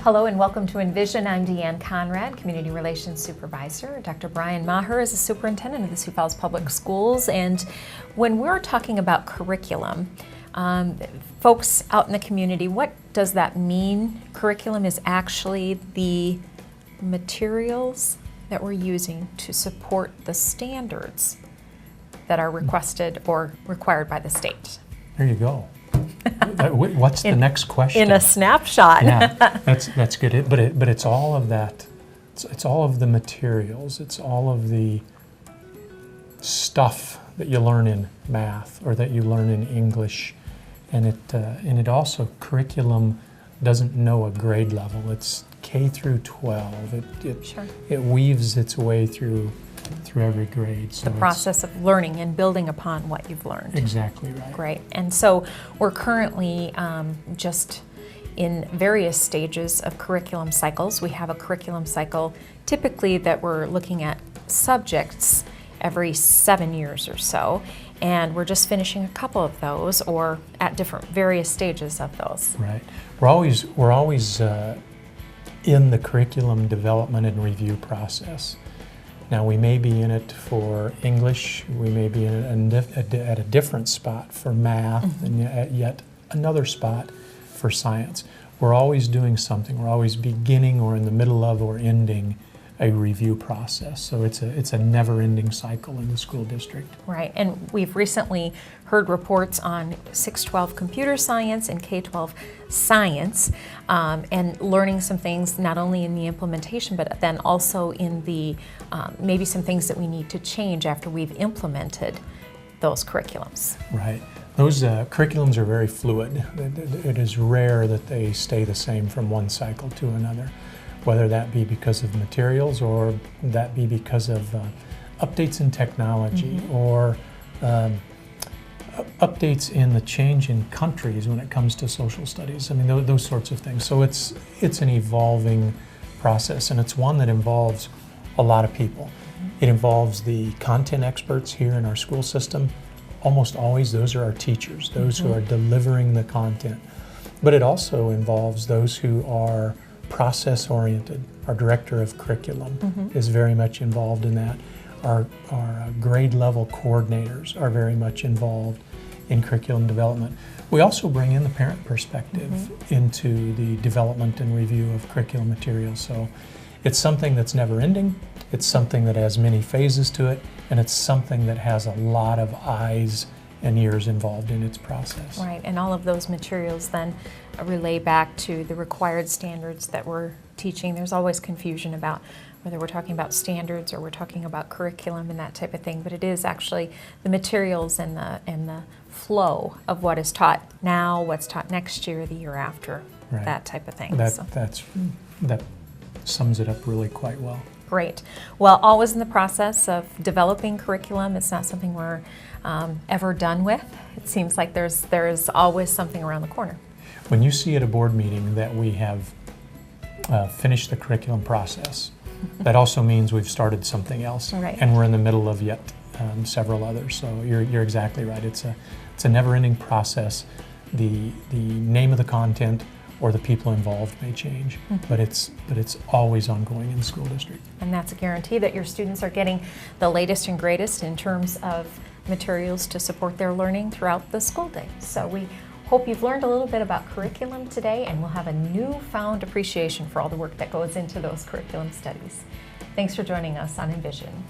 Hello and welcome to Envision. I'm Deanne Conrad, Community Relations Supervisor. Dr. Brian Maher is the Superintendent of the Sioux Falls Public Schools, and when we're talking about curriculum, folks out in the community, what does that mean? Curriculum is actually the materials that we're using to support the standards that are requested or required by the state. There you go. What's the next question? In a snapshot. Yeah, that's good. But it's all of that. It's all of the materials. It's all of the stuff that you learn in math or that you learn in English, and it also, curriculum doesn't know a grade level. It's K through 12. It weaves its way through every grade. So the process of learning and building upon what you've learned. Exactly right. Great. And so we're currently just in various stages of curriculum cycles. We have a curriculum cycle typically that we're looking at subjects every 7 years or so, and we're just finishing a couple of those, or at different various stages of those. Right. We're always in the curriculum development and review process. Now, we may be in it for English, we may be in it at a different spot for math, and yet another spot for science. We're always doing something. We're always beginning or in the middle of or ending a review process. So it's a never-ending cycle in the school district. Right, and we've recently heard reports on 6-12 computer science and K-12 science, and learning some things not only in the implementation, but then also in the maybe some things that we need to change after we've implemented those curriculums. Right. Those curriculums are very fluid. It is rare that they stay the same from one cycle to another, whether that be because of materials or that be because of updates in technology or updates in the change in countries when it comes to social studies. I mean, those sorts of things. So it's an evolving process, and it's one that involves a lot of people. It involves the content experts here in our school system. Almost always those are our teachers, those who are delivering the content. But it also involves those who are process-oriented. Our director of curriculum is very much involved in that. Our grade level coordinators are very much involved in curriculum development. We also bring in the parent perspective into the development and review of curriculum materials. So it's something that's never ending. It's something that has many phases to it, and it's something that has a lot of eyes and ears involved in its process. Right, and all of those materials then relay back to the required standards that we're teaching. There's always confusion about whether we're talking about standards or we're talking about curriculum and that type of thing, but it is actually the materials and the flow of what is taught now, what's taught next year, the year after, right. That type of thing. That sums it up really quite well. Great. Well, always in the process of developing curriculum. It's not something we're ever done with. It seems like there's always something around the corner. When you see at a board meeting that we have finished the curriculum process, that also means we've started something else, right. And we're in the middle of yet several others. So you're exactly right. It's a never-ending process. The name of the content or the people involved may change, but it's always ongoing in the school district. And that's a guarantee that your students are getting the latest and greatest in terms of materials to support their learning throughout the school day. So we hope you've learned a little bit about curriculum today, and we'll have a newfound appreciation for all the work that goes into those curriculum studies. Thanks for joining us on Envision.